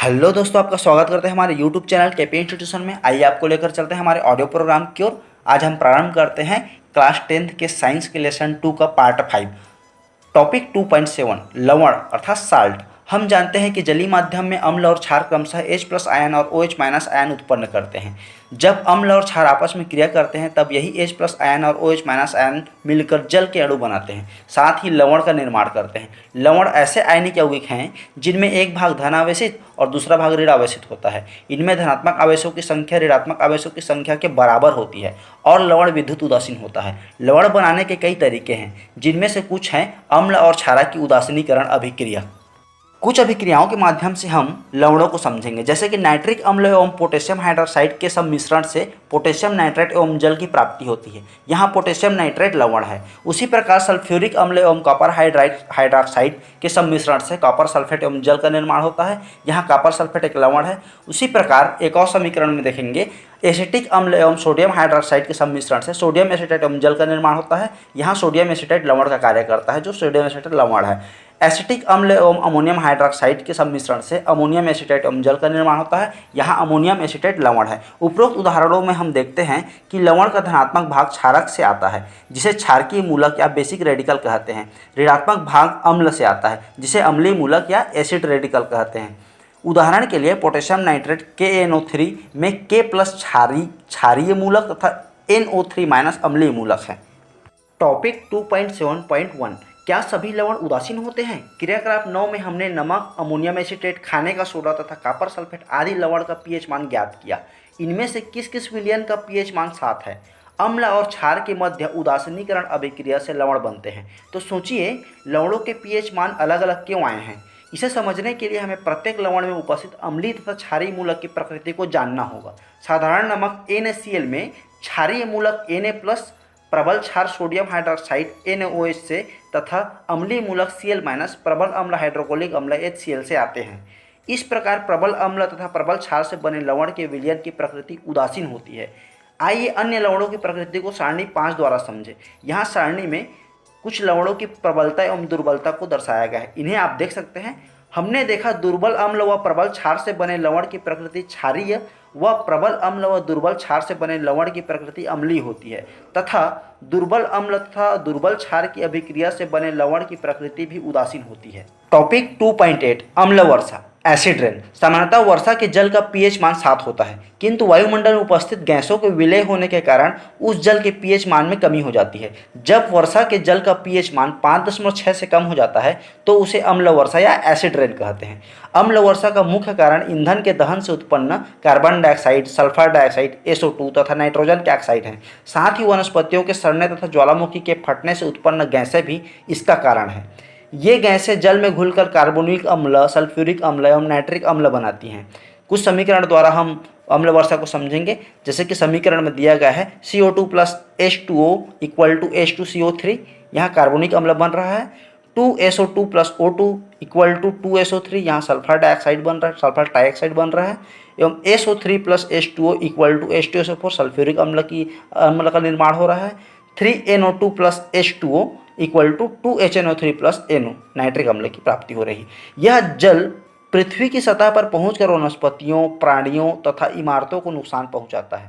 Hello दोस्तों, आपका स्वागत करते हैं हमारे यूट्यूब चैनल केपी इंस्टीट्यूशन में। आइए आपको लेकर चलते हैं हमारे ऑडियो प्रोग्राम की ओर। आज हम प्रारंभ करते हैं क्लास 10th के साइंस के लेसन 2 का पार्ट 5। टॉपिक 2.7 लवण अर्थात साल्ट। हम जानते हैं कि जलीय माध्यम में अम्ल और क्षार क्रमशः H+ आयन और OH- आयन उत्पन्न करते हैं। जब अम्ल और क्षार आपस में क्रिया करते हैं तब यही H+ आयन और OH- आयन मिलकर जल के अणु बनाते हैं, साथ ही लवण का निर्माण करते हैं। लवण ऐसे आयनिक यौगिक हैं जिनमें एक भाग धनावेशित और दूसरा भाग ऋणावेशित होता है। इनमें धनात्मक आवेशों की संख्या ऋणात्मक आवेशों की संख्या के बराबर होती है और लवण विद्युत उदासीन होता है। लवण बनाने के कई तरीके हैं, जिनमें से कुछ हैं अम्ल और क्षारक की उदासीनीकरण अभिक्रिया। कुछ अभिक्रियाओं के माध्यम से हम लवणों को समझेंगे, जैसे कि नाइट्रिक अम्ल एवं पोटेशियम हाइड्रोक्साइड के सम्मिश्रण से पोटेशियम नाइट्रेट एवं जल की प्राप्ति होती है। यहाँ पोटेशियम नाइट्रेट लवण है। उसी प्रकार सल्फ्यूरिक अम्ल एवं कॉपर हाइड्रोक्साइड के सम्मिश्रण से कॉपर सल्फेट एवं जल का निर्माण होता है। यहाँ कॉपर सल्फेट एक लवण है। उसी प्रकार एक और समीकरण में देखेंगे, एसिटिक अम्ल एवं सोडियम हाइड्रोक्साइड के सम्मिश्रण से सोडियम एसिटेट एवं जल का निर्माण होता है। यहाँ सोडियम एसिटेट लवण का कार्य करता है, जो सोडियम एसिटेट लवण है। एसिटिक अम्ल एवं अमोनियम हाइड्रोक्साइड के सम्मिश्रण से अमोनियम एसिटेट एवं जल का निर्माण होता है। यहाँ अमोनियम एसिटेट लवण है। उपरोक्त उदाहरणों में हम देखते हैं कि लवण का धनात्मक भाग क्षारक से आता है, जिसे क्षारकीय मूलक या बेसिक रेडिकल कहते हैं। ऋणात्मक भाग अम्ल से आता है, जिसे अम्लीय मूलक या एसिड रेडिकल कहते हैं। उदाहरण के लिए पोटेशियम नाइट्रेट KNO3 में K+ क्षारीय मूलक तथा NO3- अम्लीय मूलक है। टॉपिक 2.7.1 क्या सभी लवण उदासीन होते हैं? क्रियाकलाप 9 में हमने नमक, अमोनियम एसिटेट, खाने का सोडा तथा कॉपर सल्फेट आदि लवण का पीएच मान ज्ञात किया। इनमें से किस किस विलयन का पीएच मान 7 है? अम्ल और क्षार के मध्य उदासीनीकरण अभिक्रिया से लवण बनते हैं। तो सोचिए, लवणों के पीएच मान अलग अलग क्यों आए हैं? इसे समझने के लिए हमें प्रत्येक लवण में उपस्थित अम्लीय तथा क्षारीय मूलक की प्रकृति को जानना होगा। साधारण नमक NaCl में क्षारीय मूलक Na+, प्रबल क्षार सोडियम हाइड्रोक्साइड NaOH से तथा अम्लीय मूलक Cl- प्रबल अम्ल हाइड्रोक्लोरिक अम्ल HCl से आते हैं। इस प्रकार प्रबल अम्ल तथा प्रबल क्षार से बने लवण के विलयन की प्रकृति उदासीन होती है। आइए अन्य लवणों की प्रकृति को सारणी 5 द्वारा समझें। यहाँ सारणी में कुछ लवणों की प्रबलता एवं दुर्बलता को दर्शाया गया है। इन्हें आप देख सकते हैं। हमने देखा दुर्बल अम्ल व प्रबल क्षार से बने लवण की प्रकृति क्षारीय व प्रबल अम्ल व दुर्बल क्षार से बने लवण की प्रकृति अम्लीय होती है, तथा दुर्बल अम्ल तथा दुर्बल क्षार की अभिक्रिया से बने लवण की प्रकृति भी उदासीन होती है। टॉपिक 2.8 अम्ल वर्षा एसिड रेन। सामान्यतः वर्षा के जल का पीएच मान 7 होता है, किंतु वायुमंडल में उपस्थित गैसों के विलय होने के कारण उस जल के पीएच मान में कमी हो जाती है। जब वर्षा के जल का पीएच मान 5.6 से कम हो जाता है तो उसे अम्ल वर्षा या एसिड रेन कहते हैं। अम्ल वर्षा का मुख्य कारण ईंधन के दहन से उत्पन्न carbon dioxide, sulphur dioxide SO2 तथा नाइट्रोजन के ऑक्साइड हैं। साथ ही वनस्पतियों के सड़ने तथा ज्वालामुखी के फटने से उत्पन्न गैसें भी इसका कारण हैं। ये गैसें जल में घुलकर कार्बोनिक अम्ल, सल्फ्यूरिक अम्ल एवं नाइट्रिक अम्ल बनाती हैं। कुछ समीकरण द्वारा हम अम्ल वर्षा को समझेंगे, जैसे कि समीकरण में दिया गया है CO2 + H2O = H2CO3। यहाँ कार्बोनिक अम्ल बन रहा है। 2SO2 + O2 = 2SO3। यहाँ सल्फर डाइऑक्साइड बन रहा है, सल्फर ट्राइऑक्साइड बन रहा है। एवं SO3 + H2O = H2SO4 सल्फ्यूरिक अम्ल का निर्माण हो रहा है। 3NO2 + H2O = 2HNO3 + NO nitric अम्ल की प्राप्ति हो रही। यह जल पृथ्वी की सतह पर पहुंचकर वनस्पतियों, प्राणियों तथा इमारतों को नुकसान पहुंचाता है।